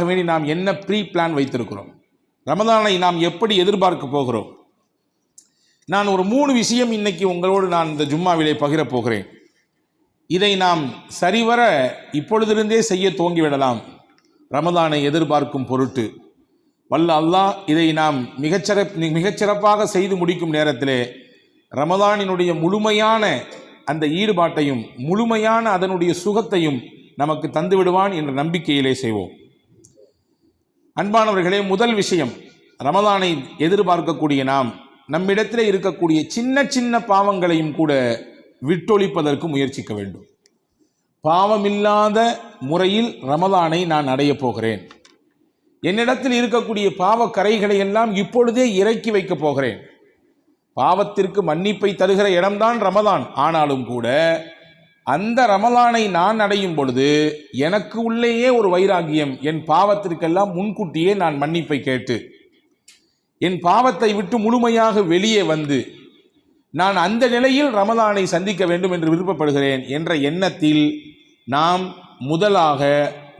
வேண்டி நாம் என்ன ப்ரீ பிளான் வைத்திருக்கிறோம், ரமதானை நாம் எப்படி எதிர்பார்க்க போகிறோம். நான் ஒரு 3 விஷயம் இன்னைக்கு உங்களோடு நான் இந்த ஜும்மாவிலே பகிரப் போகிறேன். இதை நாம் சரிவர இப்பொழுதிருந்தே செய்ய துவங்கிவிடலாம். ரமதானை எதிர்பார்க்கும் பொருட்டு வல்ல அல்லாஹ் இதை நாம் மிகச்சிறப்பாக செய்து முடிக்கும் நேரத்திலே ரமதானினுடைய முழுமையான அந்த ஈடுபாட்டையும் முழுமையான அதனுடைய சுகத்தையும் நமக்கு தந்து விடுவான் என்ற நம்பிக்கையிலே செய்வோம். அன்பானவர்களே, முதல் விஷயம், ரமதானை எதிர்பார்க்கக்கூடிய நாம் நம்மிடத்தில் இருக்கக்கூடிய சின்ன சின்ன பாவங்களையும் கூட விட்டொழிப்பதற்கு முயற்சிக்க வேண்டும். பாவமில்லாத முறையில் ரமதானை நான் அடையப் போகிறேன். என்னிடத்தில் இருக்கக்கூடிய பாவ கரைகளை எல்லாம் இப்பொழுதே இறக்கி வைக்கப் போகிறேன். பாவத்திற்கு மன்னிப்பை தருகிற இடம்தான் ரமதான். ஆனாலும் கூட அந்த ரமலானை நான் அடையும் பொழுது எனக்கு உள்ளேயே ஒரு வைராகியம், என் பாவத்திற்கெல்லாம் முன்கூட்டியே நான் மன்னிப்பை கேட்டு என் பாவத்தை விட்டு முழுமையாக வெளியே வந்து நான் அந்த நிலையில் ரமலானை சந்திக்க வேண்டும் என்று விருப்பப்படுகிறேன் என்ற எண்ணத்தில் நாம்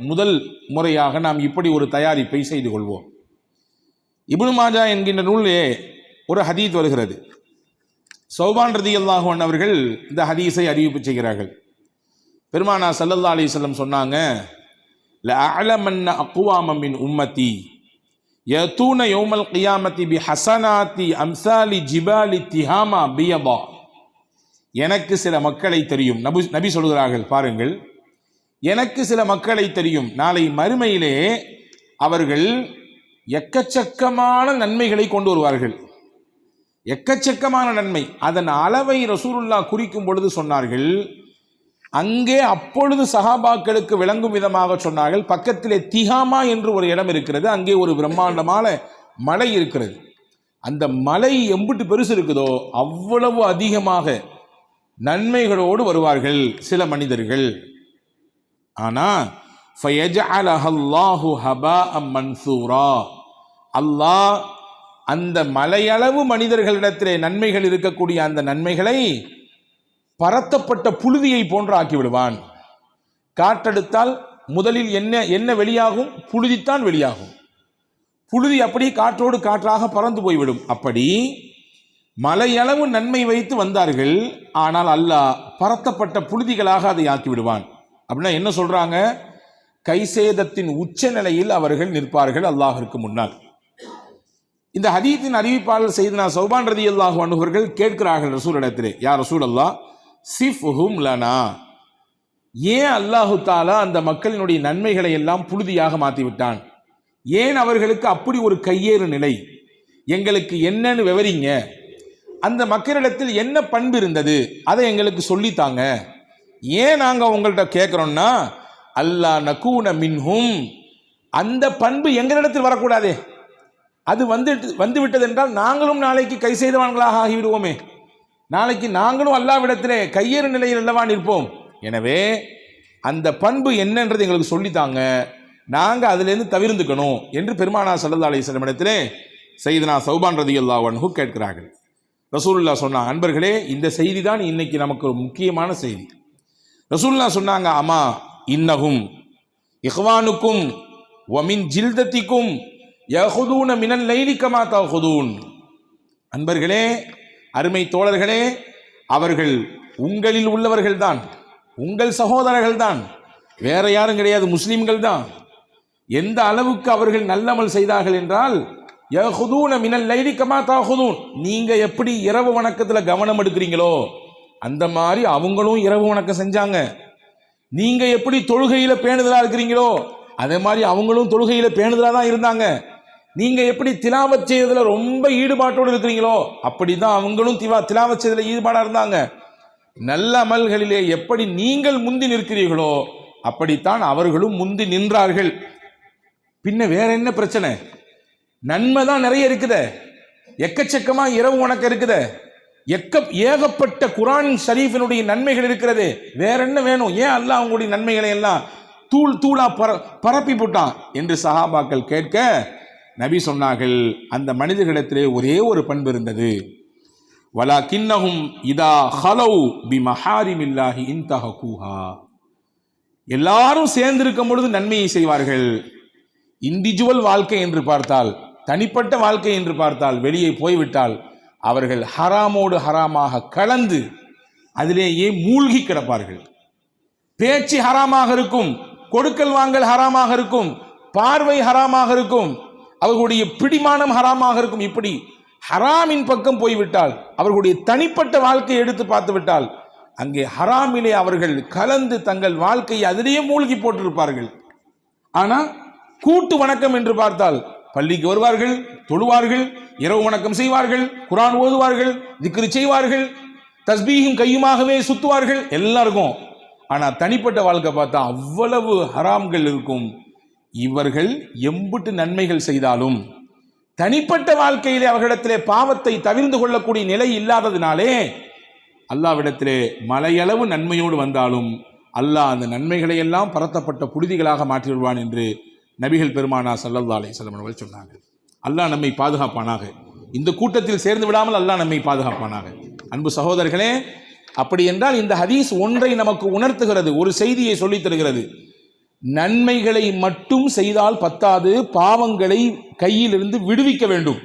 முதல் முறையாக நாம் இப்படி ஒரு தயாரிப்பை செய்து கொள்வோம். இப்னு மாஜா என்கின்ற நூலே ஒரு ஹதீத் வருகிறது. சௌபான் ரலியல்லாஹு அன்ஹு அவர்கள் இந்த ஹதீஸை அறிவிப்பு செய்கிறார்கள். பெருமானார் ஸல்லல்லாஹு அலைஹி வஸல்லம் சொன்னாங்க, லஅலமன்ன அக்வாம மின் உம்மதி யதூன யௌமல் கியாமத்தி பிஹஸனாத்தி அம்சாலி ஜிபாலி திஹாமா பியபா. எனக்கு சில மக்களை தெரியும். நபி சொல்கிறார்கள், பாருங்கள், எனக்கு சில மக்களை தெரியும், நாளை மறுமையிலே அவர்கள் எக்கச்சக்கமான நன்மைகளை கொண்டு வருவார்கள். எக்கச்சக்கமான நன்மை. அதன் அளவை ரசூலுல்லாஹ் குறிக்கும் பொழுது சொன்னார்கள், அங்கே அப்பொழுது சஹாபாக்களுக்கு விளங்கும் விதமாக சொன்னார்கள், பக்கத்திலே திஹாமா என்று ஒரு இடம் இருக்கிறது, அங்கே ஒரு பிரம்மாண்டமான மலை இருக்கிறது. அந்த மலை எம்பிட்டு பெருசு இருக்குதோ அவ்வளவு அதிகமாக நன்மைகளோடு வருவார்கள் சில மனிதர்கள். ஆனா ஃபயஜஅலஹல்லாஹு ஹபாஅம் மன்சூரா, அல்லாஹ் அந்த மலையளவு மனிதர்களிடத்திலே நன்மைகள் இருக்கக்கூடிய அந்த நன்மைகளை பரத்தப்பட்ட புழுதியை போன்று ஆக்கிவிடுவான். காற்றெடுத்தால் முதலில் என்ன வெளியாகும்? புழுதித்தான் வெளியாகும். புழுதி அப்படி காற்றோடு காற்றாக பறந்து போய்விடும். அப்படி மலையளவு நன்மை வைத்து வந்தார்கள், ஆனால் அல்லாஹ் பரத்தப்பட்ட புழுதிகளாக அதை ஆக்கிவிடுவான். அப்படின்னா என்ன சொல்றாங்க? கைசேதத்தின் உச்ச நிலையில் அவர்கள் நிற்பார்கள் அல்லாஹிற்கு முன்னால். இந்த ஹதீத்தின் அறிவிப்பாளர் செய்தனா சௌபான் ரலியல்லாஹு அன்ஹு அவர்கள் கேட்கிறார்கள் ரசூலிடத்திலே, யா ரசூலல்லாஹ் சிஃப்ஹும் லனா, ஏன் அல்லாஹு தாலா அந்த மக்களினுடைய நன்மைகளை எல்லாம் புழுதியாக மாற்றி விட்டான்? ஏன் அவர்களுக்கு அப்படி ஒரு கையேறு நிலை? எங்களுக்கு என்னன்னு விவரிங்க. அந்த மக்களிடத்தில் என்ன பண்பு இருந்தது அதை எங்களுக்கு சொல்லித்தாங்க. ஏன் நாங்கள் உங்கள்கிட்ட கேட்குறோம்னா, அல்லா நகூன மின்ஹும், அந்த பண்பு எங்களிடத்தில் வரக்கூடாதே. அது வந்து விட்டது என்றால் நாங்களும் நாளைக்கு கை செய்தவான்களாக ஆகிவிடுவோமே. நாளைக்கு நாங்களும் அல்லாஹ்விடத்திலே கையேறு நிலையில் அல்லவா நிற்போம். எனவே அந்த பண்பு என்னன்றது எங்களுக்கு சொல்லித்தாங்க, நாங்கள் அதிலிருந்து தவிர்த்துக்கணும் என்று பெருமானார் ஸல்லல்லாஹு அலைஹி வஸல்லம் இடத்திலே சையதுனா சௌபான் ரலியல்லாஹு அன்ஹு கேட்கிறார்கள். ரசூலுல்லாஹ் சொன்னாங்க, அன்பர்களே, இந்த செய்தி தான் இன்னைக்கு நமக்கு ஒரு முக்கியமான செய்தி. ரசூலுல்லாஹ் சொன்னாங்க, அம்மா இன்னஹும் இஹ்வானுக்கும் வமின் ஜில்தத்திக்கும் யஹுதூன மினல் லைலி கமா தஹுதூன். அன்பர்களே, அருமை தோழர்களே, அவர்கள் உங்களில் உள்ளவர்கள் தான், உங்கள் சகோதரர்கள் தான், வேற யாரும் கிடையாது, முஸ்லிம்கள் தான். எந்த அளவுக்கு அவர்கள் நல்லமல் செய்தார்கள் என்றால், யஹுதூன மினல் லைலி கமா தஹுதூன், நீங்க எப்படி இரவு வணக்கத்துல கவனம் எடுக்கிறீங்களோ அந்த மாதிரி அவங்களும் இரவு வணக்கம் செஞ்சாங்க. நீங்க எப்படி தொழுகையில பேணுதலா இருக்கிறீங்களோ அதே மாதிரி அவங்களும் தொழுகையில பேணுதலா தான் இருந்தாங்க. நீங்க எப்படி திலாவத் செய்யறதுல ரொம்ப ஈடுபாட்டோடு இருக்கிறீங்களோ அப்படிதான் அவங்களும் திலாவத் செய்யறதுல ஈடுபாடா இருந்தாங்க. நல்ல அமல்களிலே எப்படி நீங்கள் முந்தி நிற்கிறீர்களோ அப்படித்தான் அவர்களும் முந்தி நின்றார்கள். பின்ன வேற என்ன பிரச்சனை? நன்மை தான் நிறைய இருக்குது, எக்கச்சக்கமா இரவு வணக்கம் இருக்குது, ஏகப்பட்ட குர்ஆன் ஷரீஃபினுடைய நன்மைகள் இருக்கிறது. வேற என்ன வேணும்? ஏன் அல்லாஹ் அவங்களுடைய நன்மைகளை எல்லாம் தூளா பரப்பி போட்டான் என்று சஹாபாக்கள் கேட்க நபி சொன்னார்கள், அந்த மனிதர்களிடத்திலே ஒரே ஒரு பண்பு இருந்தது, வலாகின்னஹும் இதா ஹலவு பிமஹாரிமில்லாஹி இன்தஹகுஹா. எல்லாரும் சேர்ந்திருக்கும் பொழுது நன்மையை செய்வார்கள், இண்டிவிஜுவல் வாழ்க்கை என்று பார்த்தால், தனிப்பட்ட வாழ்க்கை என்று பார்த்தால், வெளியே போய்விட்டால் அவர்கள் ஹராமோடு ஹராமாக கலந்து அதிலேயே மூழ்கி கிடப்பார்கள். பேச்சு ஹராமாக இருக்கும், கொடுக்கல் வாங்கல் ஹராமாக இருக்கும், பார்வை ஹராமாக இருக்கும், அவர்களுடைய பிடிமானம் ஹராமாக இருக்கும். இப்படி ஹராமின் பக்கம் போய்விட்டால், அவர்களுடைய தனிப்பட்ட வாழ்க்கையை எடுத்து பார்த்து விட்டால், அங்கே ஹராமிலே அவர்கள் கலந்து தங்கள் வாழ்க்கையை அதிலேயே மூழ்கி போட்டிருப்பார்கள். ஆனால் கூட்டு வணக்கம் என்று பார்த்தால் பள்ளிக்கு வருவார்கள், தொழுவார்கள், இரவு வணக்கம் செய்வார்கள், குர்ஆன் ஓதுவார்கள், திக்ரு செய்வார்கள், தஸ்பீஹும் கையுமாகவே சுத்துவார்கள் எல்லாருக்கும். ஆனால் தனிப்பட்ட வாழ்க்கை பார்த்தா அவ்வளவு ஹராம்கள் இருக்கும். இவர்கள் எம்புட்டு நன்மைகள் செய்தாலும் தனிப்பட்ட வாழ்க்கையிலே அவர்களிடத்திலே பாவத்தை தவிர்ந்து கொள்ளக்கூடிய நிலை இல்லாததினாலே அல்லாஹ்விடத்திலே மலையளவு நன்மையோடு வந்தாலும் அல்லாஹ் அந்த நன்மைகளை எல்லாம் பரத்தப்பட்ட புழுதிகளாக மாற்றி விடுவான் என்று நபிகள் பெருமானார் ஸல்லல்லாஹு அலைஹி வஸல்லம் அவர்கள் சொன்னார்கள். அல்லாஹ் நம்மை பாதுகாப்பானாக. இந்த கூட்டத்தில் சேர்ந்து விடாமல் அல்லாஹ் நம்மை பாதுகாப்பானாக. அன்பு சகோதரர்களே, அப்படி என்றால் இந்த ஹதீஸ் ஒன்றை நமக்கு உணர்த்துகிறது, ஒரு செய்தியை சொல்லித் தருகிறது. நன்மைகளை மட்டும் செய்தால் பத்தாது, பாவங்களை கையிலிருந்து விடுவிக்க வேண்டும்,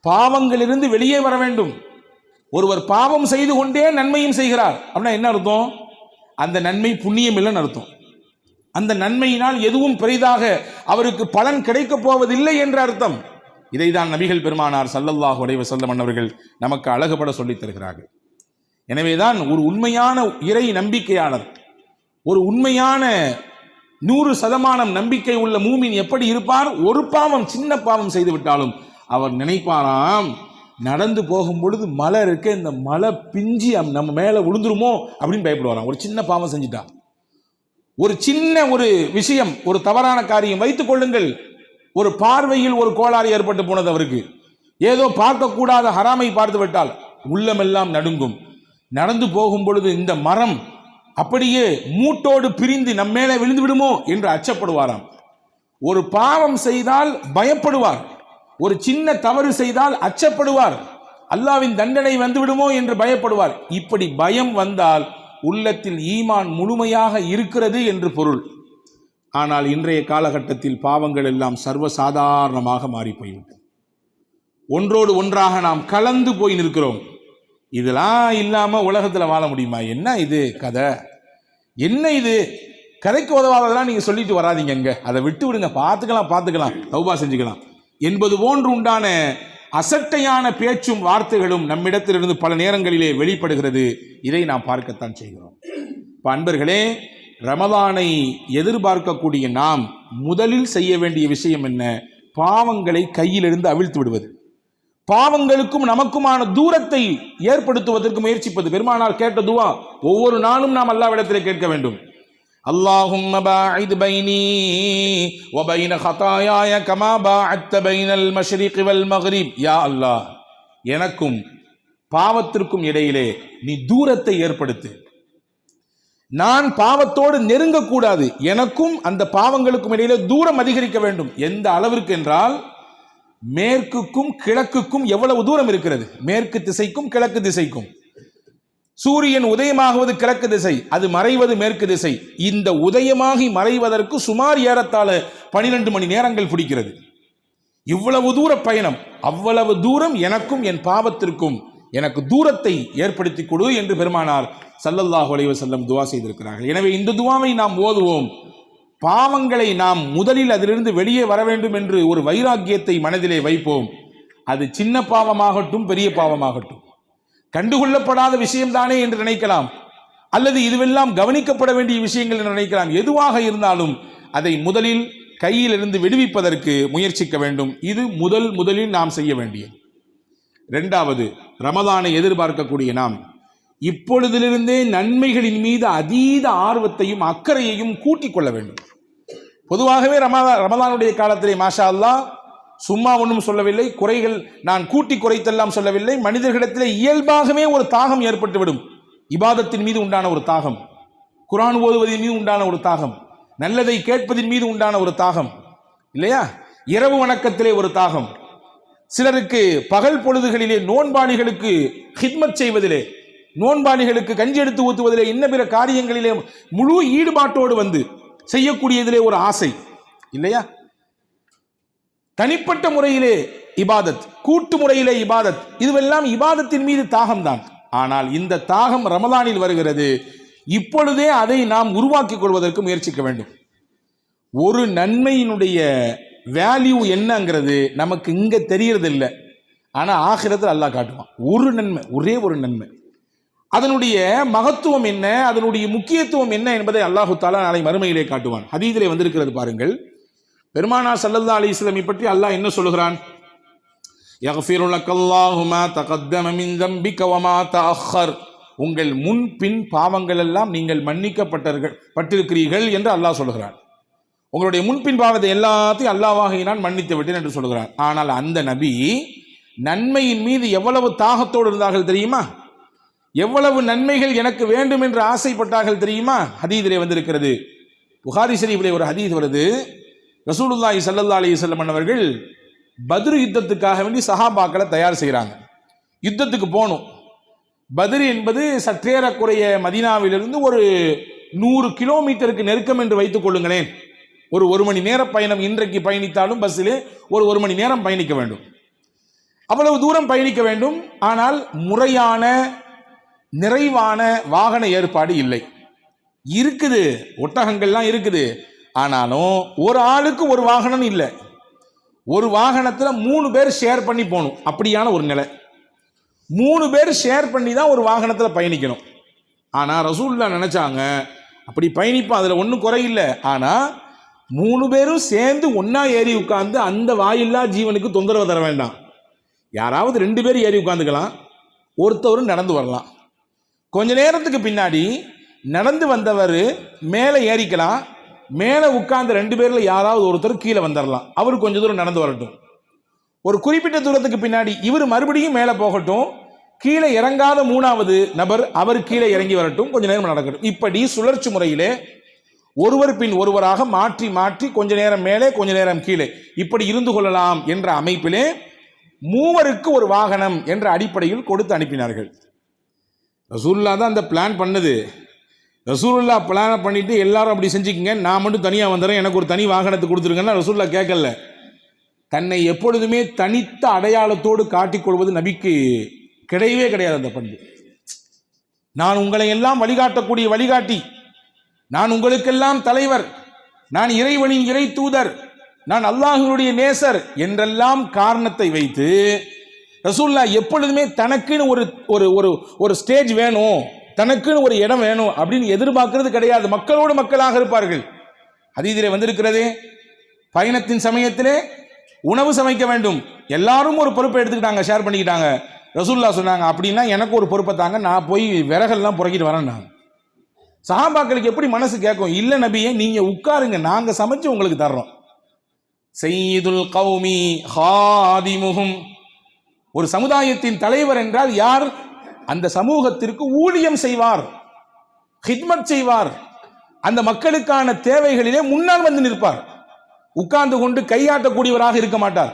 பாவங்களிலிருந்து வெளியே வர வேண்டும். ஒருவர் பாவம் செய்து கொண்டே நன்மையும் செய்கிறார் அப்படின்னா என்ன அர்த்தம்? அந்த நன்மை புண்ணியம் இல்லைன்னு அர்த்தம். அந்த நன்மையினால் எதுவும் பெரிதாக அவருக்கு பலன் கிடைக்கப் போவதில்லை என்ற அர்த்தம். இதைதான் நபிகள் பெருமானார் ஸல்லல்லாஹு அலைஹி வஸல்லம் அவர்கள் நமக்கு அழகுபட சொல்லித் தருகிறார்கள். எனவேதான் ஒரு உண்மையான இறை நம்பிக்கையாளர், ஒரு உண்மையான 100% நம்பிக்கை உள்ள மூமின் எப்படி இருப்பார்? ஒரு பாவம், சின்ன பாவம் செய்து விட்டாலும் அவர் நினைப்பாராம், நடந்து போகும் பொழுது மலை இருக்க, இந்த மலை பிஞ்சி நம்ம மேலே விழுந்துருமோ அப்படின்னு பயப்படுவாராம். ஒரு சின்ன பாவம் செஞ்சுட்டா, ஒரு சின்ன ஒரு விஷயம், ஒரு தவறான காரியம் வைத்துக் கொள்ளுங்கள், ஒரு பார்வையில் ஒரு கோளாறு ஏற்பட்டு போனது அவருக்கு, ஏதோ பார்க்கக்கூடாத ஹராமை பார்த்து விட்டால் உள்ளமெல்லாம் நடுங்கும். நடந்து போகும் பொழுது இந்த மரம் அப்படியே மூட்டோடு பிரிந்து நம்ம மேலே விழுந்து விடுமோ என்று அச்சப்படுவாராம். ஒரு பாவம் செய்தால் பயப்படுவார், ஒரு சின்ன தவறு செய்தால் அச்சப்படுவார், அல்லாஹ்வின் தண்டனை வந்து விடுமோ என்று பயப்படுவார். இப்படி பயம் வந்தால் உள்ளத்தில் ஈமான் முழுமையாக இருக்கிறது என்று பொருள். ஆனால் இன்றைய காலகட்டத்தில் பாவங்கள் எல்லாம் சர்வசாதாரணமாக மாறி போய்விட்டது. ஒன்றோடு ஒன்றாக நாம் கலந்து போய் நிற்கிறோம். இதெல்லாம் இல்லாம உலகத்துல வாழ முடியுமா? என்ன இது கதை, என்ன இது கதைக்கு உதவாததெல்லாம் நீங்க சொல்லிட்டு வராதீங்க, அதை விட்டு விடுங்க, பார்த்துக்கலாம், தௌபா செஞ்சுக்கலாம் என்பது போன்று உண்டான அசட்டையான பேச்சும் வார்த்தைகளும் நம்மிடத்திலிருந்து பல நேரங்களிலே வெளிப்படுகிறது. இதை நாம் பார்க்கத்தான் செய்கிறோம். இப்ப அன்பர்களே, ரமலானை எதிர்பார்க்கக்கூடிய நாம் முதலில் செய்ய வேண்டிய விஷயம் என்ன? பாவங்களை கையிலிருந்து அவிழ்த்து விடுவது, பாவங்களுக்கும் நமக்குமான தூரத்தை ஏற்படுத்துவதற்கு முயற்சிப்பது. பெருமானார் கேட்ட துவா ஒவ்வொரு நாளும் நாம் அல்லாஹ்விடத்திலே கேட்க வேண்டும். அல்லாஹும்ம பாஇத் பைனி வ பைன ஹதாயாய கமா பாஅத்த பைனல் மஷ்ரிக் வல் மக்ரிப். யா அல்லாஹ், எனக்கும் பாவத்திற்கும் இடையிலே நீ தூரத்தை ஏற்படுத்து. நான் பாவத்தோடு நெருங்கக்கூடாது, எனக்கும் அந்த பாவங்களுக்கும் இடையிலே தூரம் அதிகரிக்க வேண்டும். எந்த அளவிற்கு என்றால், மேற்குக்கும் கிழக்குக்கும் எவ்வளவு தூரம் இருக்கிறது? மேற்கு திசைக்கும் கிழக்கு திசைக்கும். சூரியன் உதயமாகுவது கிழக்கு திசை, அது மறைவது மேற்கு திசை. இந்த உதயமாகி மறைவதற்கு சுமார் ஏறத்தாழ 12 மணி நேரங்கள் பிடிக்கிறது. இவ்வளவு தூர பயணம், அவ்வளவு தூரம் எனக்கும் என் பாவத்திற்கும் எனக்கு தூரத்தை ஏற்படுத்தி கொடு என்று பெருமானார் ஸல்லல்லாஹு அலைஹி வஸல்லம் துவா செய்திருக்கிறார்கள். எனவே இந்த துவாவை நாம் ஓதுவோம். பாவங்களை நாம் முதலில் அதிலிருந்து வெளியே வர வேண்டும் என்று ஒரு வைராக்கியத்தை மனதிலே வைப்போம். அது சின்ன பாவமாகட்டும், பெரிய பாவமாகட்டும், கண்டுகொள்ளப்படாத விஷயம்தானே என்று நினைக்கலாம், அல்லது இதுவெல்லாம் கவனிக்கப்பட வேண்டிய விஷயங்கள் என்று நினைக்கலாம். எதுவாக இருந்தாலும் அதை முதலில் கையிலிருந்து விடுவிப்பதற்கு முயற்சிக்க வேண்டும். இது முதலில் நாம் செய்ய வேண்டியது. இரண்டாவது, ரமலானை எதிர்பார்க்கக்கூடிய நாம் இப்பொழுதிலிருந்தே நன்மைகளின் மீது அதீத ஆர்வத்தையும் அக்கறையையும் கூட்டிக் கொள்ள வேண்டும். பொதுவாகவே ரமலானுடைய காலத்திலே மாஷா அல்லாஹ் சும்மா ஒன்றும் சொல்லவில்லை, குறைகள் நான் கூட்டி குறைத்தெல்லாம் சொல்லவில்லை. மனிதர்களிடத்திலே இயல்பாகவே ஒரு தாகம் ஏற்பட்டுவிடும். இபாதத்தின் மீது உண்டான ஒரு தாகம், குர்ஆன் ஓதுவதின் மீது உண்டான ஒரு தாகம், நல்லதை கேட்பதின் மீது உண்டான ஒரு தாகம், இல்லையா? இரவு வணக்கத்திலே ஒரு தாகம், சிலருக்கு பகல் பொழுதுகளிலே நோன்பாளிகளுக்கு ஹித்மத் செய்வதிலே, நோன்பாளிகளுக்கு கஞ்சி எடுத்து ஊத்துவதிலே, இன்ன பிற காரியங்களிலே முழு ஈடுபாட்டோடு வந்து செய்யக்கூடியதிலே ஒரு ஆசை, இல்லையா? தனிப்பட்ட முறையிலே இபாதத், கூட்டு முறையிலே இபாதத், இதுவெல்லாம் இபாதத்தின் மீது தாகம்தான். ஆனால் இந்த தாகம் ரமலானில் வருகிறது. இப்பொழுதே அதை நாம் உருவாக்கிக் கொள்வதற்கு முயற்சிக்க வேண்டும். ஒரு நன்மையினுடைய வேல்யூ என்னங்கிறது நமக்கு இங்க தெரியறது இல்லை. ஆனா ஆகிரத்தில் அல்லாஹ் காட்டுவான். ஒரு நன்மை, ஒரே ஒரு நன்மை, அதனுடைய மகத்துவம் என்ன, அதனுடைய முக்கியத்துவம் என்ன என்பதை அல்லாஹு தஆலா நாளை மறுமையிலே காட்டுவான். ஹதீஸிலே வந்திருக்கிறது பாருங்கள். பெருமானார் ஸல்லல்லாஹு அலைஹி வஸல்லம் பற்றி அல்லாஹ் என்ன சொல்லுகிறான்? யக்ஃபிரு லக்கல்லாஹு மா தகத்தம மின் தம்பிக வ மா தஅக்கர். உங்கள் முன் பின் பாவங்கள் எல்லாம் நீங்கள் மன்னிக்கப்பட்டிருக்கிறீர்கள் என்று அல்லாஹ் சொல்கிறான். உங்களுடைய முன்பின் பாவத்தை எல்லாத்தையும் அல்லாஹ்வாகிய நான் மன்னித்து விட்டேன் என்று சொல்கிறான். ஆனால் அந்த நபி நன்மையின் மீது எவ்வளவு தாகத்தோடு இருந்தார்கள் தெரியுமா? எவ்வளவு நன்மைகள் எனக்கு வேண்டும் என்று ஆசைப்பட்டார்கள் தெரியுமா? ஹதீஸிலே வந்திருக்கிறது. புகாரி ஷரீஃபிலே ஒரு ஹதீஸ் வருது. ரசூலுல்லாஹி ஸல்லல்லாஹு அலைஹி வஸல்லம் அவர்கள் பத்ர் யுத்தத்துக்காக வேண்டி சஹாபாக்களை தயார் செய்கிறாங்க. யுத்தத்துக்கு போகணும். பத்ர் என்பது சற்றேறக்குறைய மதீனாவிலிருந்து ஒரு 100 கிலோமீட்டருக்கு நெருக்கம் என்று வைத்துக் கொள்ளுங்களேன். ஒரு மணி நேர பயணம். இன்றைக்கு பயணித்தாலும் பஸ்ஸிலே ஒரு மணி நேரம் பயணிக்க வேண்டும். அவ்வளவு தூரம் பயணிக்க வேண்டும். ஆனால் முறையான நிறைவான வாகன ஏற்பாடு இல்லை. இருக்குது, ஒட்டகங்கள்லாம் இருக்குது. ஆனாலும் ஒரு ஆளுக்கு ஒரு வாகனம் இல்லை. ஒரு வாகனத்தில் 3 பேர் ஷேர் பண்ணி போகணும். அப்படியான ஒரு நிலை. 3 பேர் ஷேர் பண்ணி தான் ஒரு வாகனத்தில் பயணிக்கணும். ஆனால் ரசூலுல்லாஹ் நினைச்சாங்க அப்படி பயணிப்போம், அதில் ஒன்றும் குறையில்லை. ஆனால் 3 பேரும் சேர்ந்து ஒன்றா ஏறி உட்கார்ந்து அந்த வாயில்லா ஜீவனுக்கு தொந்தரவு தர வேண்டாம். யாராவது 2 பேர் ஏறி உட்காந்துக்கலாம், ஒருத்தவரும் நடந்து வரலாம். கொஞ்ச நேரத்துக்கு பின்னாடி நடந்து வந்தவர் மேலே ஏறிக்கலாம். மேலே உட்கார்ந்த 2 பேர்ல யாராவது ஒருத்தர் கீழே வந்துடலாம். அவர் கொஞ்ச தூரம் நடந்து வரட்டும். ஒரு குறிப்பிட்ட தூரத்துக்கு பின்னாடி இவர் மறுபடியும் மேலே போகட்டும். கீழே இறங்காத 3வது நபர் அவர் கீழே இறங்கி வரட்டும். கொஞ்ச நேரம் நடக்கட்டும். இப்படி சுழற்சி முறையிலே ஒருவர் பின் ஒருவராக மாற்றி மாற்றி கொஞ்ச நேரம் மேலே கொஞ்ச நேரம் கீழே இப்படி இருந்து கொள்ளலாம் என்ற அமைப்பிலே 3 ஒரு வாகனம் என்ற அடிப்படையில் கொடுத்து அனுப்பினார்கள். ரசூலுல்லாஹ் தான் அந்த பிளான் பண்ணது. ரசூலுல்லாஹ் பிளான் பண்ணிட்டு எல்லாரும் அப்படி செஞ்சுக்கிங்க, நான் மட்டும் தனியாக வந்துடுறேன், எனக்கு ஒரு தனி வாகனத்தை கொடுத்துருங்கன்னா ரசூலுல்லாஹ் கேட்கல. தன்னை எப்பொழுதுமே தனித்த அடையாளத்தோடு காட்டிக்கொள்வது நபிக்கு கிடையவே கிடையாது அந்த பண்பு. நான் உங்களை எல்லாம் வழிகாட்டக்கூடிய வழிகாட்டி, நான் உங்களுக்கெல்லாம் தலைவர், நான் இறைவனின் இறை தூதர், நான் அல்லாஹ்வுடைய நேசர் என்றெல்லாம் காரணத்தை வைத்து ரசூலுல்லாஹ் எப்பொழுதுமே தனக்குன்னு ஒரு ஸ்டேஜ் வேணும், தனக்குன்னு ஒரு இடம் வேணும் அப்படின்னு எதிர்பார்க்கிறது கிடையாது. மக்களோடு மக்களாக இருப்பார்கள். ஹதீஸிலே வந்திருக்கிறதே, பயணத்தின் சமயத்திலே உணவு சமைக்க வேண்டும். எல்லாரும் ஒரு பொறுப்பை எடுத்துக்கிட்டாங்க, ஷேர் பண்ணிக்கிட்டாங்க. ரசூலுல்லாஹ் சொன்னாங்க, அப்படின்னா எனக்கு ஒரு பொறுப்பை தாங்க, நான் போய் விறகெல்லாம் புறக்கிட்டு வரேன்னாங்க. சஹாபாக்களுக்கு எப்படி மனசு கேட்கும்? இல்லை நபியே, நீங்க உட்காருங்க, நாங்க சமைச்சு உங்களுக்கு தர்றோம். சய்யிதுல் கௌமி ஹாதிமுஹும். ஒரு சமுதாயத்தின் தலைவர் என்றால் யார்? அந்த சமூகத்திற்கு ஊழியம் செய்வார், ஹித்மத் செய்வார், அந்த மக்களுக்கான தேவைகளிலே முன்னால் வந்து நிற்பார். உட்கார்ந்து கொண்டு கையாட்டக்கூடியவராக இருக்க மாட்டார்.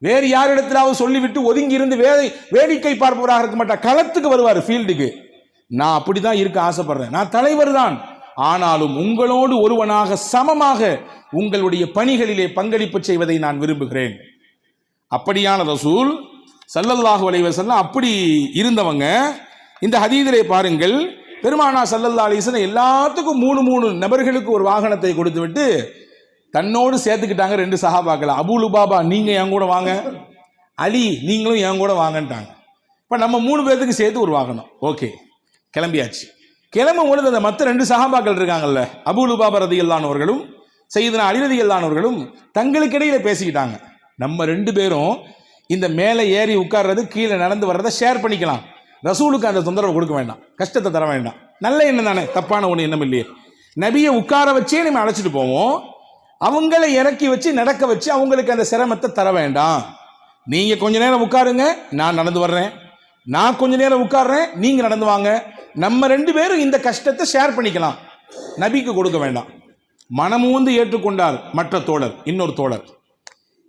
வேறு யாரிடத்திலாவது சொல்லிவிட்டு ஒதுங்கி இருந்து வேடிக்கை பார்ப்பவராக இருக்க மாட்டார். களத்துக்கு வருவார், ஃபீல்டுக்கு. நான் அப்படிதான் இருக்க ஆசைப்படுறேன், நான் தலைவர் தான், ஆனாலும் உங்களோடு ஒருவனாக சமமாக உங்களுடைய பணிகளிலே பங்களிப்பு செய்வதை நான் விரும்புகிறேன். அப்படியான ரசூல் ஸல்லல்லாஹு அலைஹி வஸல்லம் அப்படி இருந்தவங்க. இந்த ஹதீஸிலே பாருங்கள், பெருமானார் ஸல்லல்லாஹு அலைஹி வஸல்லம் எல்லாத்துக்கும் 3 நபர்களுக்கு ஒரு வாகனத்தை கொடுத்து விட்டு தன்னோடு சேர்த்துக்கிட்டாங்க 2 சஹாபாக்களை. அபூ லுபாபா நீங்க என் கூட வாங்க, அலி நீங்களும் என் கூட வாங்கன்ட்டாங்க. இப்போ நம்ம 3 பேர்த்துக்கு சேர்த்து ஒரு வாகனம். ஓகே, கிளம்பியாச்சு. கிளம்பும் பொழுது அந்த மற்ற 2 சஹாபாக்கள் இருக்காங்கல்ல, அபூ லுபாபா ரலியல்லாஹு அவர்களும் சையதுனா அலி ரலியல்லாஹு அவர்களும் தங்களுக்கு இடையில பேசிக்கிட்டாங்க. நம்ம 2 பேரும் இந்த மேலே ஏறி உட்கார்றது, கீழே நடந்து வர்றதை ஷேர் பண்ணிக்கலாம். ரசூலுக்கு அந்த தொந்தரவு கொடுக்க வேண்டாம், கஷ்டத்தை தர வேண்டாம். நல்ல எண்ணம் தானே, தப்பான ஒன்று எண்ணம் இல்லையே. நபியை உட்கார வச்சே நம்ம அழைச்சிட்டு போவோம், அவங்களை இறக்கி வச்சு நடக்க வச்சு அவங்களுக்கு அந்த சிரமத்தை தர வேண்டாம். நீங்க கொஞ்ச நேரம் உட்காருங்க, நான் நடந்து வர்றேன், நான் கொஞ்ச நேரம் உட்கார்றேன், நீங்க நடந்து வாங்க, நம்ம 2 பேரும் இந்த கஷ்டத்தை ஷேர் பண்ணிக்கலாம். நபிக்கு கொடுக்க வேண்டாம். மனமுந்து ஏற்றுக்கொண்டார் மற்ற தோழர், இன்னொரு தோழர்.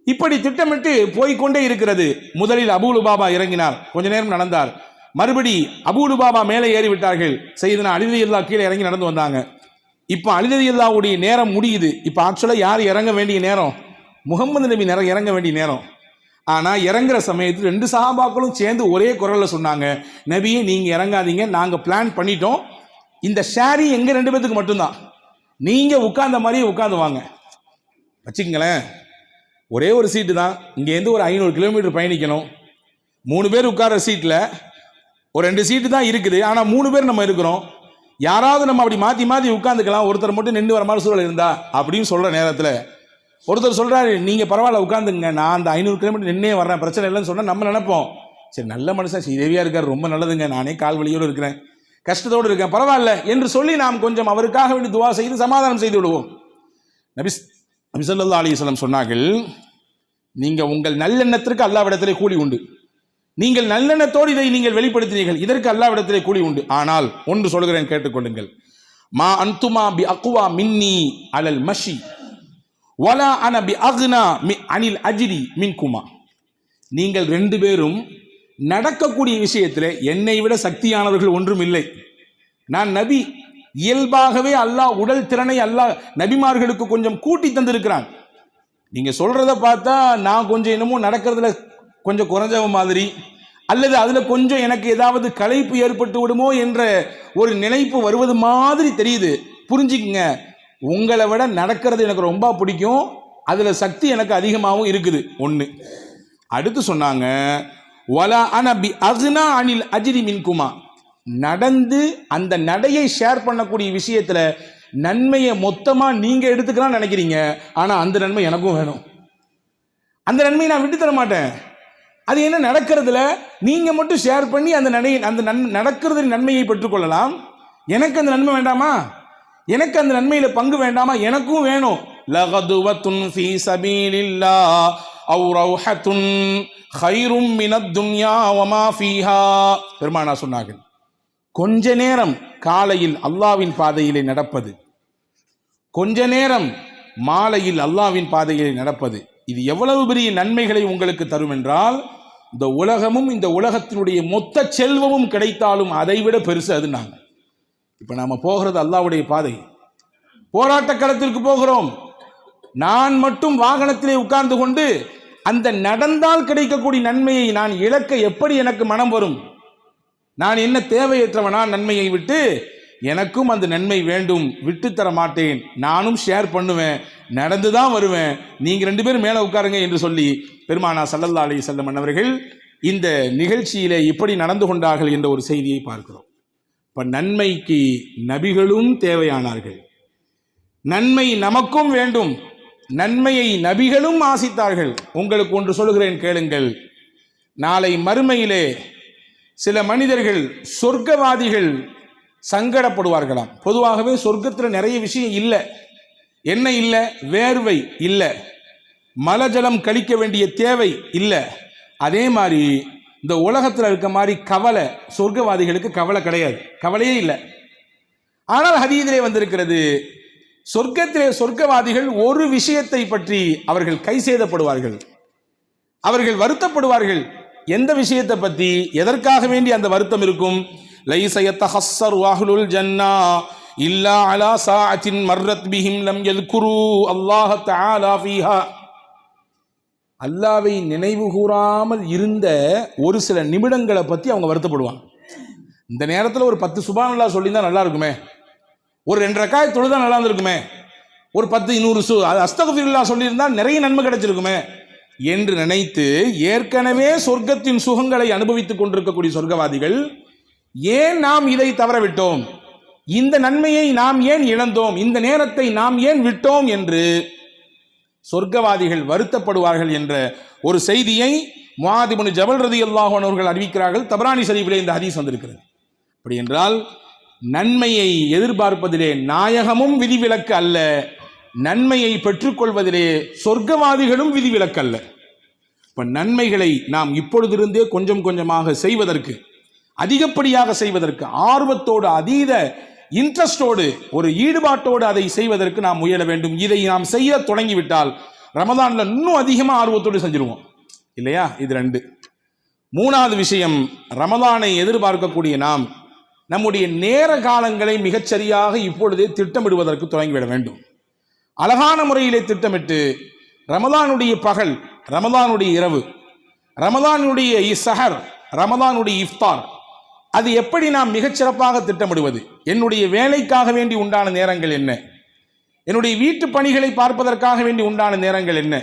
இப்படி திட்டமிட்டு போய்கொண்டே இருக்கிறது. முதலில் அபூ லுபாபா இறங்கினார், கொஞ்ச நேரம் நடந்தார். மறுபடி அபூ லுபாபா மேலே ஏறி விட்டார்கள். சையதுனா அலி ரலியல்லாஹு கீழே இறங்கி நடந்து வந்தாங்க. இப்போ அலி ரலியல்லாஹுடைய நேரம் முடியுது. இப்போ ஆக்சுவலாக யார் இறங்க வேண்டிய நேரம்? முகமது நபி இறங்க வேண்டிய நேரம். ஆனால் இறங்குற சமயத்தில் 2 சஹாபாக்களும் சேர்ந்து ஒரே குரலில் சொன்னாங்க, நபியே நீங்கள் இறங்காதீங்க, நாங்கள் பிளான் பண்ணிட்டோம், இந்த ஷேரி எங்கள் 2 பேத்துக்கு மட்டும்தான், நீங்கள் உட்கார்ந்த மாதிரியே உட்காந்து வாங்க. வச்சுக்கங்களேன், ஒரே ஒரு சீட்டு தான், இங்கேருந்து ஒரு 500 கிலோமீட்டர் பயணிக்கணும். 3 பேர் உட்கார்ற சீட்டில் ஒரு 2 சீட்டு தான் இருக்குது, ஆனால் 3 பேர் நம்ம இருக்கிறோம். யாராவது நம்ம அப்படி மாற்றி மாற்றி உட்காந்துக்கலாம், ஒருத்தர் மட்டும் நின்று வர மாதிரி சூழல் இருந்தா அப்படின்னு சொல்கிற நேரத்தில் ஒருத்தர் சொல்கிறாரு, நீங்கள் பரவாயில்ல உட்காந்துங்க, நான் அந்த 500 கிலோமீட்டர் நின்னே வர்றேன், பிரச்சனை இல்லைன்னு சொன்னால் நம்ம நினைப்போம், சரி நல்ல மனுஷன் ஸ்ரீதேவியாக இருக்கார், ரொம்ப நல்லதுங்க, நானே கால் வலியோடு இருக்கிறேன், கஷ்டத்தோடு இருக்கேன், பரவாயில்ல என்று சொல்லி நாம் கொஞ்சம் அவருக்காக வேண்டி துவா செய்து சமாதானம் செய்து விடுவோம். நபி ஸல்லல்லாஹு அலைஹி வஸல்லம் சொன்னார்கள், நீங்கள் உங்கள் நல்லெண்ணத்திற்கு அல்லாஹ்விடத்திலே கூலி உண்டு, நீங்கள் நல்லெண்ணத்தோடு இதை நீங்கள் வெளிப்படுத்தினீர்கள், இதற்கு அல்லாஹ்விடத்திலே கூலி உண்டு. ஆனால் ஒன்று சொல்கிறேன், கேட்டுக்கொள்ளுங்கள். மா அன்துமா பி அக்வா மின்னி அலல் மஷி வலா அன பி அக்னா அனில் அஜ்ரி மின்குமா. நீங்கள் 2 பேரும் நடக்கக்கூடிய விஷயத்தில் என்னை விட சக்தியானவர்கள் ஒன்றும் இல்லை. நான் நபி, இயல்பாகவே அல்லாஹ் உடல் திறனை அல்லாஹ் நபிமார்களுக்கு கொஞ்சம் கூட்டி தந்திருக்கிறான். நீங்க சொல்றத பார்த்தா நான் கொஞ்சம் என்னமோ நடக்கிறதுல கொஞ்சம் குறைஞ்சவ மாதிரி, அல்லது அதுல கொஞ்சம் எனக்கு ஏதாவது களைப்பு ஏற்பட்டு விடுமோ என்ற ஒரு நினைப்பு வருவது மாதிரி தெரியுது. புரிஞ்சுக்குங்க, உங்களை விட நடக்கிறது எனக்கு ரொம்ப பிடிக்கும், அதுல சக்தி எனக்கு அதிகமாகவும் இருக்குது. ஒன்று. அடுத்து சொன்னாங்க, வலா அன பி அக்னா அனில் அஜ்ரி மின்குமா. நடந்து அந்த நடையை ஷேர் பண்ணக்கூடிய விஷயத்துல நன்மையை மொத்தமா நீங்க எடுத்துக்கலாம் நினைக்கிறீங்க, ஆனா அந்த நன்மை எனக்கும் வேணும், அந்த நன்மையை நான் விட்டு தர மாட்டேன். அது என்ன, நடக்கிறதுல நீங்க மட்டும் ஷேர் பண்ணி அந்த நடக்கிறது நன்மையை பெற்றுக்கொள்ளலாம், எனக்கு அந்த நன்மை வேண்டாமா, எனக்கு அந்த நன்மையில பங்கு வேண்டாமா, எனக்கும் வேணும். லகதுவத்துன் ஃபீ சபீலில்லாஹ் அவ் ரௌஹத்துன் கைரும் மினத் துன்யா வமா ஃபீஹா. பெருமானா சொன்னார்கள், கொஞ்ச நேரம் காலையில் அல்லாஹ்வின் பாதையிலே நடப்பது, கொஞ்ச நேரம் மாலையில் அல்லாஹ்வின் பாதையிலே நடப்பது, இது எவ்வளவு பெரிய நன்மைகளை உங்களுக்கு தரும் என்றால், இந்த உலகமும் இந்த உலகத்தினுடைய மொத்த செல்வமும் கிடைத்தாலும் அதைவிட பெருசு அது. நாங்கள் இப்ப நாம போகிறது அல்லாஹ்வுடைய பாதை, போராட்ட களத்திற்கு போகிறோம். நான் மட்டும் வாகனத்திலே உட்கார்ந்து கொண்டு அந்த நடந்தால் கிடைக்கக்கூடிய நன்மையை நான் இழக்க எப்படி எனக்கு மனம் வரும்? நான் என்ன தேவையற்றவனா நன்மையை விட்டு? எனக்கும் அந்த நன்மை வேண்டும், விட்டு தர மாட்டேன், நானும் ஷேர் பண்ணுவேன், நடந்துதான் வருவேன், நீங்க 2 பேரும் மேலே உட்காருங்க என்று சொல்லி பெருமானா ஸல்லல்லாஹு அலைஹி வஸல்லம் அவர்கள் இந்த நிகழ்ச்சியிலே இப்படி நடந்து கொண்டார்கள் என்ற ஒரு செய்தியை பார்க்கிறோம். இப்ப நன்மைக்கு நபிகளும் தேவையானார்கள், நன்மை நமக்கும் வேண்டும், நன்மையை நபிகளும் ஆசித்தார்கள். உங்களுக்கு ஒன்று சொல்கிறேன், கேளுங்கள். நாளை மறுமையிலே சில மனிதர்கள், சொர்க்கவாதிகள் சங்கடப்படுவார்களாம். பொதுவாகவே சொர்க்கத்தில் நிறைய விஷயம் இல்லை. என்ன இல்லை? வேர்வை இல்லை, மலஜலம் கழிக்க வேண்டிய தேவை இல்லை. அதே மாதிரி இந்த உலகத்தில் இருக்க மாதிரி கவலை சொர்க்கவாதிகளுக்கு கவலை கிடையாது, கவலையே இல்லை. ஆனால் ஹதீஸிலே வந்திருக்கிறது, சொர்க்கத்திலே சொர்க்கவாதிகள் ஒரு விஷயத்தை பற்றி அவர்கள் கை சேதப்படுவார்கள், அவர்கள் வருத்தப்படுவார்கள். எந்த விஷயத்தை பற்றி, எதற்காக வேண்டி அந்த வருத்தம் இருக்கும்? லைஸ யத்தஹஸ்ஸரு அஹ்லுல் ஜன்னா இல்லா அலா சாஅத்தின் மர்ரத் பிஹிம் லம் யذ்குரு அல்லாஹ் தஆலா ஃபீஹா. அல்லாஹ்வை நினைவு கூறாமல் இருந்த ஒரு சில நிமிடங்களை பற்றி அவங்க வருத்தப்படுவாங்க. இந்த நேரத்தில் ஒரு 10 சுப்ஹானல்லாஹ் சொல்லியிருந்தா நல்லா இருக்குமே, ஒரு 2 ரக்காத் தொழுதா நல்லா இருந்திருக்குமே, ஒரு 10 100 அஸ்தக்ஃபிருல்லாஹ் சொல்லியிருந்தா நிறைய நன்மை கிடைச்சிருக்குமே என்று நினைத்து ஏற்கனவே சொர்க்கத்தின் சுகங்களை அனுபவித்துக் கொண்டிருக்கக்கூடிய சொர்க்கவாதிகள், ஏன் நாம் இதை தவறவிட்டோம், இந்த நன்மையை நாம் ஏன் இழந்தோம், இந்த நேரத்தை நாம் ஏன் விட்டோம் என்று சொர்க்கவாதிகள் வருத்தப்படுவார்கள் என்ற ஒரு செய்தியை முஆத் இப்னு ஜபல் ரலியல்லாஹு அன்ஹு அவர்கள் அறிவிக்கிறார்கள். தபரானி ஷரீஃபிலே இந்த ஹதீஸ் வந்திருக்கிறது. அப்படி என்றால் நன்மையை எதிர்பார்ப்பதிலே நாயகமும் விதிவிலக்கு அல்ல, நன்மையை பெற்றுக்கொள்வதிலே சொர்க்கவாதிகளும் விதிவிலக்கு அல்ல. இப்ப நன்மைகளை நாம் இப்பொழுதிருந்தே கொஞ்சம் கொஞ்சமாக செய்வதற்கு, அதிகப்படியாக செய்வதற்கு, ஆர்வத்தோடு, அதீத இன்ட்ரெஸ்டோடு, ஒரு ஈடுபாட்டோடு அதை செய்வதற்கு நாம் முயல வேண்டும். இதை நாம் செய்ய தொடங்கிவிட்டால் ரமதான்ல இன்னும் அதிகமாக ஆர்வத்தோடு செஞ்சிருவோம் இல்லையா? இது 2. 3வது விஷயம், ரமதானை எதிர்பார்க்கக்கூடிய நாம் நம்முடைய நேர காலங்களை மிகச்சரியாக இப்பொழுதே திட்டமிடுவதற்கு தொடங்கிவிட வேண்டும். அழகான முறையிலே திட்டமிட்டு ரமலானுடைய பகல், ரமலானுடைய இரவு, ரமலானுடைய இஸ்ஸஹர், ரமலானுடைய இஃப்தார், அது எப்படி நாம் மிகச்சிறப்பாக திட்டமிடுவது? என்னுடைய வேலைக்காக வேண்டி உண்டான நேரங்கள் என்ன? என்னுடைய வீட்டு பணிகளை பார்ப்பதற்காக வேண்டி உண்டான நேரங்கள் என்ன?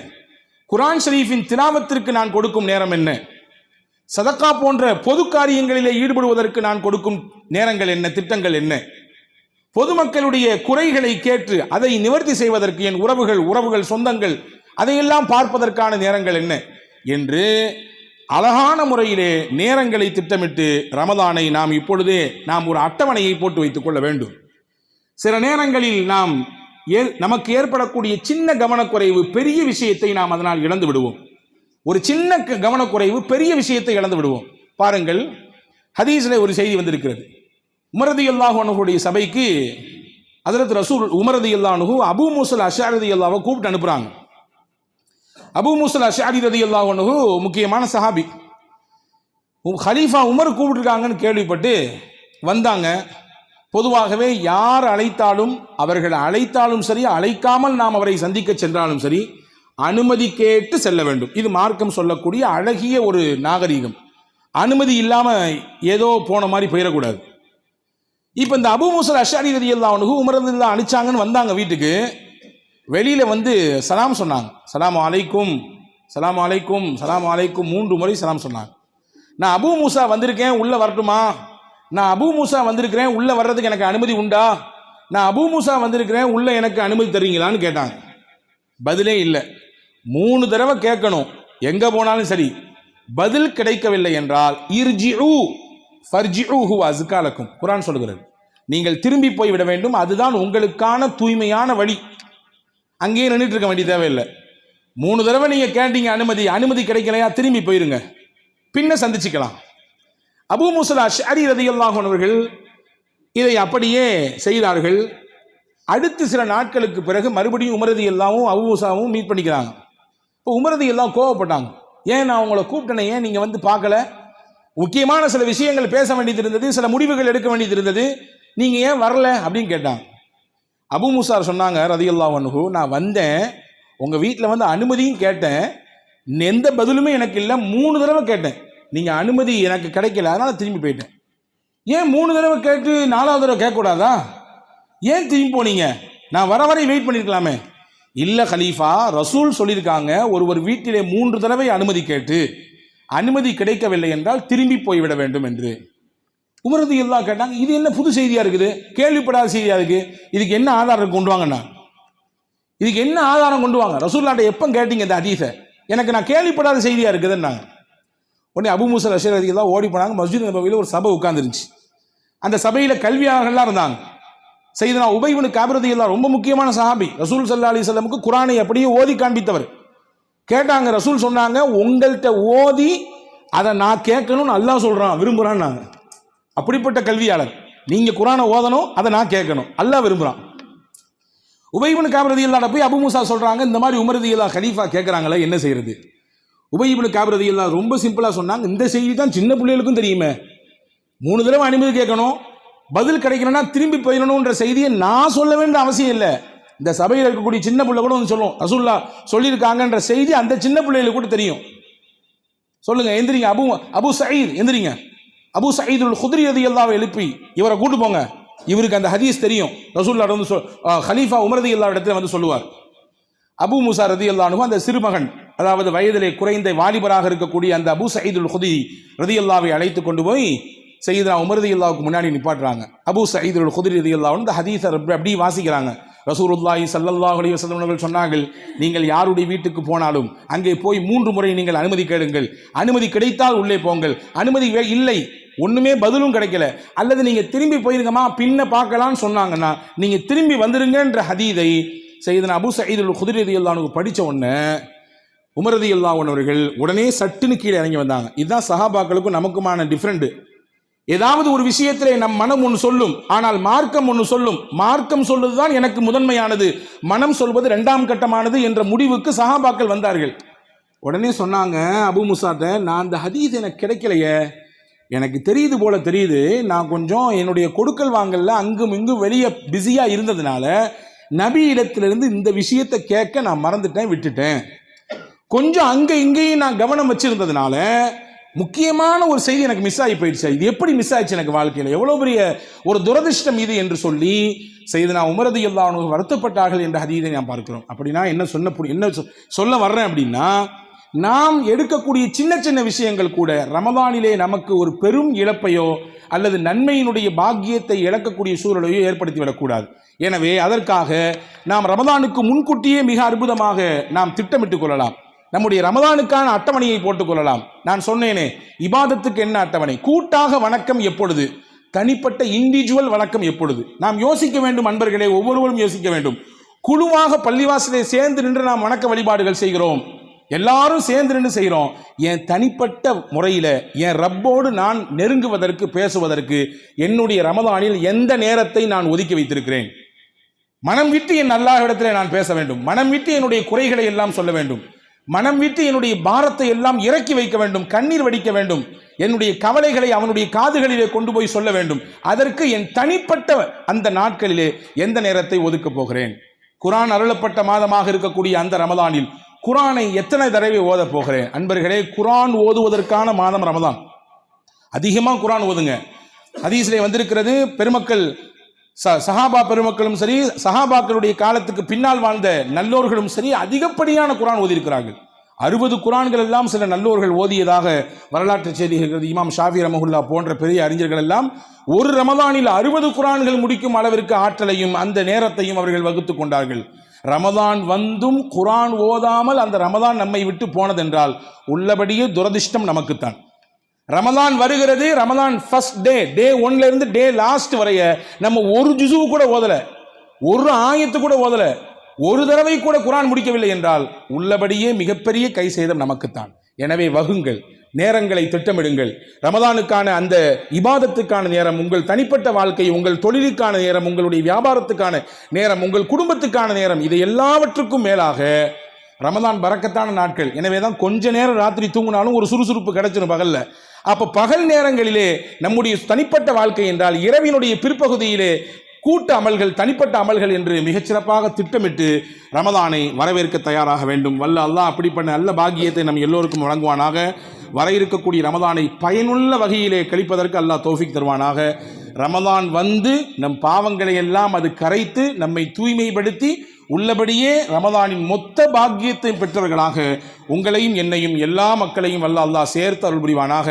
குர்ஆன் ஷரீஃபின் திலாவத்திற்கு நான் கொடுக்கும் நேரம் என்ன? சதக்கா போன்ற பொது காரியங்களிலே ஈடுபடுவதற்கு நான் கொடுக்கும் நேரங்கள் என்ன, திட்டங்கள் என்ன? பொதுமக்களுடைய குறைகளை கேட்டு அதை நிவர்த்தி செய்வதற்கு என் உறவுகள் சொந்தங்கள் அதையெல்லாம் பார்ப்பதற்கான நேரங்கள் என்ன என்று அழகான முறையிலே நேரங்களை திட்டமிட்டு ரமலானை நாம் இப்பொழுதே ஒரு அட்டவணையை போட்டு வைத்துக் கொள்ள வேண்டும். சில நேரங்களில் நமக்கு ஏற்படக்கூடிய சின்ன கவனக்குறைவு பெரிய விஷயத்தை நாம் அதனால் இழந்து விடுவோம். ஒரு சின்ன கவனக்குறைவு பெரிய விஷயத்தை இழந்து விடுவோம். பாருங்கள், ஹதீஸில் ஒரு செய்தி வந்திருக்கிறது. உமர் ரலியல்லாஹு அன்ஹுடைய சபைக்கு ஹஜ்ரத் ரசூல் உமர் ரலியல்லாஹு அன்ஹு அபூ மூஸா அஷ்அரி ரலியல்லாஹு கூப்பிட்டு அனுப்புறாங்க. அபூ மூஸா அஷ்அரி ரலியல்லாஹு அன்ஹு முக்கியமான சஹாபி. ஹலீஃபா உமர் கூப்பிட்டுருக்காங்கன்னு கேள்விப்பட்டு வந்தாங்க. பொதுவாகவே யார் அழைத்தாலும், அவர்கள் அழைத்தாலும் சரி, அழைக்காமல் நாம் அவரை சந்திக்க சென்றாலும் சரி, அனுமதி கேட்டு செல்ல வேண்டும். இது மார்க்கம் சொல்லக்கூடிய அழகிய ஒரு நாகரீகம். அனுமதி இல்லாம ஏதோ போன மாதிரி போயிடக்கூடாது. இப்ப இந்த அபூ மூஸா அஷ்அரி ரலியல்லாஹு அன்ஹு உமர் ரலியல்லாஹு அனுப்பிச்சாங்கன்னு வந்தாங்க. வீட்டுக்கு வெளியில வந்து சலாம் சொன்னாங்க. சலாம் அலைக்கும், சலாம் அலைக்கும், சலாம் அலைக்கும் 3 முறை சலாம் சொன்னாங்க. நான் அபூ மூஸா வந்திருக்கேன், உள்ள வரட்டுமா? நான் அபூ மூஸா வந்திருக்கிறேன், உள்ள வர்றதுக்கு எனக்கு அனுமதி உண்டா? நான் அபூ மூஸா வந்திருக்கிறேன், உள்ள எனக்கு அனுமதி தருவீங்களான்னு கேட்டாங்க. பதிலே இல்லை. 3 தடவை கேட்கணும், எங்க போனாலும் சரி. பதில் கிடைக்கவில்லை என்றால் இர்ஜிஉ ஃபர்ஜிஉஹு அஸ்காலக்கும், குர்ஆன் சொல்கிறது, நீங்கள் திரும்பி போய் விட வேண்டும், அதுதான் உங்களுக்கான தூய்மையான வழி. அங்கேயே நின்றுட்டு இருக்க வேண்டிய தேவையில்லை. 3 தடவை நீங்க கேட்டீங்க, அனுமதி கிடைக்கலையா, திரும்பி போயிருங்க, பின்ன சந்திச்சுக்கலாம். அபூ மூஸா அஷ்அரி ரலியல்லாஹு அன்ஹு அவர்கள் இதை அப்படியே செய்தார்கள். அடுத்து சில நாட்களுக்கு பிறகு மறுபடியும் உமர் ரலியல்லாஹு அபூ மூஸாவும் மீட் பண்ணிக்கிறாங்க. இப்போ உமர் ரலியல்லாஹு கோவப்பட்டாங்க. ஏன் நான் உங்களை கூப்பிட்டேனே, ஏன் நீங்க வந்து பார்க்கல? முக்கியமான சில விஷயங்கள் பேச வேண்டியது இருந்தது, சில முடிவுகள் எடுக்க வேண்டியது இருந்தது, நீங்க ஏன் வரல அப்படின்னு கேட்டாங்க. அபூ மூஸா சொன்னாங்க ரலியல்லாஹு அன்ஹு, நான் வந்தேன், உங்க வீட்டில் வந்து அனுமதியும் கேட்டேன், எந்த பதிலுமே எனக்கு இல்லை. 3 தடவை கேட்டேன், நீங்க அனுமதி எனக்கு கிடைக்கல, அதனால திரும்பி போயிட்டேன். ஏன் 3 தடவை கேட்டு 4வது தடவை கேட்கக்கூடாதா? ஏன் திரும்பி போனீங்க? நான் வர வரை வெயிட் பண்ணிருக்கலாமே. இல்ல கலீஃபா, ரசூல் சொல்லியிருக்காங்க, ஒருவர் வீட்டிலே 3 தடவை அனுமதி கேட்டு அனுமதி கிடைக்கவில்லை என்றால் திரும்பி போய்விட வேண்டும் என்று. உமர் ரலியல்லாஹு கேட்டாங்க, இது என்ன புது செய்தியா இருக்குது, கேள்விப்படாத செய்தியா இருக்கு, இதுக்கு என்ன ஆதாரம் கொண்டு வாங்கண்ணா, இதுக்கு என்ன ஆதாரம் கொண்டு வாங்க, ரசூலுல்லாஹ்ட்ட எப்போ கேட்டீங்க இந்த ஹதீஸை, எனக்கு நான் கேள்விப்படாத செய்தியா இருக்குதுன்னாங்க. உடனே அபூ மூஸா அஷ்அரி ரலியல்லாஹு ஓடி போனாங்க. மஸ்ஜித் நபவியில் ஒரு சபை உட்கார்ந்துருந்துச்சு. அந்த சபையில் கல்வியாளர்கள்லாம் இருந்தாங்க. சையதுனா உபை இப்னு கஅப் ரலியல்லாஹு, ரொம்ப முக்கியமான சஹாபி, ரசூல் ஸல்லல்லாஹு அலைஹி வஸல்லமுக்கு குர்ஆனை அப்படியே ஓதி காண்பித்தவர். கேட்டாங்க, ரசூல் சொன்னாங்க, உங்கள்கிட்ட ஓதி அதை நான் கேட்கணும்னு அல்லாஹ் சொல்றான், விரும்புறான்னாங்க. அப்படிப்பட்ட கல்வியாளர். நீங்க குர்ஆனை ஓதணும், அதை நான் கேட்கணும், அல்லாஹ் விரும்புறான். உபை இப்னு கஅப் ரலியல்லாஹு போய் அபூ மூஸா சொல்றாங்க, இந்த மாதிரி உமர் ரலியல்லாஹு கலீஃபா கேட்கறாங்களே, என்ன செய்யறது? உபை இப்னு கஅப் ரலியல்லாஹு ரொம்ப சிம்பிளா சொன்னாங்க, இந்த செய்தி தான் சின்ன பிள்ளைகளுக்கும் தெரியுமே, 3 தடவை அனுமதி கேட்கணும், பதில் கிடைக்கணும்னா திரும்பி போயிடணும்ன்ற செய்தியை நான் சொல்ல வேண்டிய அவசியம் இல்லை. இந்த சபையில் இருக்கக்கூடிய சின்ன பிள்ளை கூட வந்து சொல்லும், ரசூலுல்லாஹ் சொல்லியிருக்காங்கன்ற செய்தி அந்த சின்ன பிள்ளைகளுக்கு கூட தெரியும். சொல்லுங்க, எந்திரிங்க, அபூ சயீத் எந்திரிங்க, அபூ சயீத் அல் குத்ரி ரலியல்லாஹு எழுப்பி இவரை கூட்டு போங்க, இவருக்கு அந்த ஹதீஸ் தெரியும். ரசூலுல்லாஹ் வந்து கலீஃபா உமர் ரலியல்லாஹு இடத்துல வந்து சொல்லுவார். அபூ மூஸா ரலியல்லாஹு அன்ஹு அந்த சிறுமகன், அதாவது வயதிலே குறைந்த வாலிபராக இருக்கக்கூடிய அந்த அபூ சயீத் அல் குத்ரி ரலியல்லாஹுவை அழைத்து கொண்டு போய் சையதுனா உமர் ரலியல்லாஹுக்கு முன்னாடி நிப்பாட்டுறாங்க. அபூ சயீத் அல் குத்ரி ரலியல்லாஹு அன்ஹு இந்த ஹதீஸை அப்படி வாசிக்கிறாங்க. ரசூலுல்லாஹி ஸல்லல்லாஹு அலைஹி வஸல்லம் அவர்கள் சொன்னார்கள், நீங்கள் யாருடைய வீட்டுக்கு போனாலும் அங்கே போய் 3 முறை நீங்கள் அனுமதி கேளுங்கள், அனுமதி கிடைத்தால் உள்ளே போங்கள், அனுமதி இல்லை, ஒண்ணுமே பதிலும் கிடைக்கல, அல்லது நீங்க திரும்பி போயிருங்கம்மா பின்ன பார்க்கலாம்னு சொன்னாங்கன்னா நீங்க திரும்பி வந்துருங்கன்ற ஹதீதை சையதுனா அபூ சயீத் அல் குத்ரி ரலியல்லாஹு அன்ஹு படிச்ச உடனே உமர் ரலியல்லாஹு அன்ஹு அவர்கள் உடனே சட்டுன்னு கீழே இறங்கி வந்தாங்க. இதுதான் சஹாபாக்களுக்கும் நமக்குமான டிஃபரெண்ட். ஏதாவது ஒரு விஷயத்திலே நம் மனம் ஒன்று சொல்லும், ஆனால் மார்க்கம் ஒன்று சொல்லும். மார்க்கம் சொல்வதுதான் எனக்கு முதன்மையானது, மனம் சொல்வது 2ஆம் கட்டமானது என்ற முடிவுக்கு சஹாபாக்கள் வந்தார்கள். உடனே சொன்னாங்க அபூ மூஸாட்ட, நான் அந்த ஹதீஸ் எனக்கு கிடைக்கலையே, எனக்கு தெரியுது போல தெரியுது, நான் கொஞ்சம் என்னுடைய கொடுக்கல் வாங்கல்ல அங்கும் இங்கும் வெளியே பிஸியா இருந்ததுனால நபி இடத்திலிருந்து இந்த விஷயத்தை கேட்க நான் மறந்துட்டேன், விட்டுட்டேன். கொஞ்சம் அங்கே இங்கேயும் நான் கவனம் வச்சிருந்ததுனால முக்கியமான ஒரு செய்தி எனக்கு மிஸ் ஆகி போயிடுச்சு. இது எப்படி மிஸ் ஆயிடுச்சு எனக்கு வாழ்க்கையில், எவ்வளோ பெரிய ஒரு துரதிர்ஷ்டம் இது என்று சொல்லி செய்தனா உமர் ரலியல்லாஹு அன்ஹு வருத்தப்பட்டார்கள் என்ற ஹதீஸை நாம் பார்க்கிறோம். அப்படின்னா என்ன சொல்ல வர்றேன் அப்படின்னா, நாம் எடுக்கக்கூடிய சின்ன சின்ன விஷயங்கள் கூட ரமதானிலே நமக்கு ஒரு பெரும் இழப்பையோ அல்லது நன்மையினுடைய பாக்கியத்தை இழக்கக்கூடிய சூழலையோ ஏற்படுத்தி விடக்கூடாது. எனவே அதற்காக நாம் ரமதானுக்கு முன்கூட்டியே மிக அற்புதமாக நாம் திட்டமிட்டுக் கொள்ளலாம். நம்முடைய ரமதானுக்கான அட்டவணையை போட்டுக் கொள்ளலாம். நான் சொன்னேனே, இபாதத்துக்கு என்ன அட்டவணை, கூட்டாக வணக்கம் எப்பொழுது, தனிப்பட்ட இண்டிவிஜுவல் வணக்கம் எப்பொழுது, நாம் யோசிக்க வேண்டும் அன்பர்களே, ஒவ்வொருவரும் யோசிக்க வேண்டும். குழுவாக பள்ளிவாசலை சேர்ந்து நின்று நாம் வணக்க வழிபாடுகள் செய்கிறோம், எல்லாரும் சேர்ந்து நின்று செய்கிறோம். என் தனிப்பட்ட முறையில் என் ரப்போடு நான் நெருங்குவதற்கு பேசுவதற்கு என்னுடைய ரமதானில் எந்த நேரத்தை நான் ஒதுக்கி வைத்திருக்கிறேன்? மனம் விட்டு என் அல்லாஹ்விடத்தில் நான் பேச வேண்டும், மனம் விட்டு என்னுடைய குறைகளை எல்லாம் சொல்ல வேண்டும், மனம் விட்டு என்னுடைய பாரத்தை எல்லாம் இறக்கி வைக்க வேண்டும், கண்ணீர் வடிக்க வேண்டும், என்னுடைய கவலைகளை அவனுடைய காதுகளிலே கொண்டு போய் சொல்ல வேண்டும். அதற்கு என் தனிப்பட்ட அந்த நாட்களிலே எந்த நேரத்தை ஒதுக்கப் போகிறேன்? குர்ஆன் அருளப்பட்ட மாதமாக இருக்கக்கூடிய அந்த ரமதானில் குர்ஆனை எத்தனை தடவை ஓதப் போகிறேன்? அன்பர்களே, குர்ஆன் ஓதுவதற்கான மாதம் ரமதான். அதிகமாக குர்ஆன் ஓதுங்க. ஹதீஸிலே வந்திருக்கிறது, பெருமக்கள் சஹாபா பெருமக்களும் சரி, சஹாபாக்களுடைய காலத்துக்கு பின்னால் வாழ்ந்த நல்லோர்களும் சரி அதிகப்படியான குர்ஆன் ஓதியிருக்கிறார்கள். 60 குர்ஆன்கள் எல்லாம் சில நல்லோர்கள் ஓதியதாக வரலாற்று செய்திகள். இமாம் ஷாஃபி ரஹ்மத்துல்லாஹ் போன்ற பெரிய அறிஞர்கள் எல்லாம் ஒரு ரமதானில் 60 குர்ஆன்கள் முடிக்கும் அளவிற்கு ஆற்றலையும் அந்த நேரத்தையும் அவர்கள் வகுத்து கொண்டார்கள். ரமதான் வந்தும் குர்ஆன் ஓதாமல் அந்த ரமதான் நம்மை விட்டு போனதென்றால் உள்ளபடியே துரதிர்ஷ்டம் நமக்குத்தான். ரமதான் வருகிறது, ரமதான் ஃபர்ஸ்ட் டே 1ல இருந்து டே லாஸ்ட் வரைய நம்ம ஒரு ஜுஸு கூட ஓதல, ஒரு ஆயத்து கூட ஓதல, ஒரு தடவை கூட குர்ஆன் முடிக்கவில்லை என்றால் உள்ளபடியே மிகப்பெரிய கை சேதம் நமக்குத்தான். எனவே வகுங்கள், நேரங்களை திட்டமிடுங்கள். ரமதானுக்கான அந்த இபாதத்துக்கான நேரம், உங்கள் தனிப்பட்ட வாழ்க்கை, உங்கள் தொழிலுக்கான நேரம், உங்களுடைய வியாபாரத்துக்கான நேரம், உங்கள் குடும்பத்துக்கான நேரம், இது எல்லாவற்றுக்கும் மேலாக ரமதான் பரக்கத்தான நாட்கள். எனவே தான் கொஞ்ச நேரம் ராத்திரி தூங்கினாலும் ஒரு சுறுசுறுப்பு கிடைச்சிடும் பகல்ல. அப்போ பகல் நேரங்களிலே நம்முடைய தனிப்பட்ட வாழ்க்கை என்றால் இரவினுடைய பிற்பகுதியிலே கூட்ட அமல்கள், தனிப்பட்ட அமல்கள் என்று மிகச்சிறப்பாக திட்டமிட்டு ரமதானை வரவேற்க தயாராக வேண்டும். வல்ல அல்லாஹ் அப்படிப்பட்ட நல்ல பாக்கியத்தை நம் எல்லோருக்கும் வழங்குவானாக. வர இருக்கக்கூடிய ரமதானை பயனுள்ள வகையிலே கழிப்பதற்கு அல்லாஹ் தௌஃபீக் தருவானாக. ரமதான் வந்து நம் பாவங்களை எல்லாம் அது கரைத்து நம்மை தூய்மைப்படுத்தி உள்ளபடியே ரமதானின் மொத்த பாக்கியத்தை பெற்றவர்களாக உங்களையும் என்னையும் எல்லா மக்களையும் வல்ல அல்லாஹ் சேர்த்து அருள் புரிவானாக.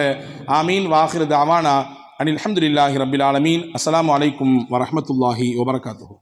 ஆமீன். வாஹிரு தஅவானா அனில் ஹம்துலில்லாஹி ரப்பில் ஆலமீன். அஸ்ஸலாமு அலைக்கும் வரஹ்மத்துல்லாஹி வபரகாத்துஹு.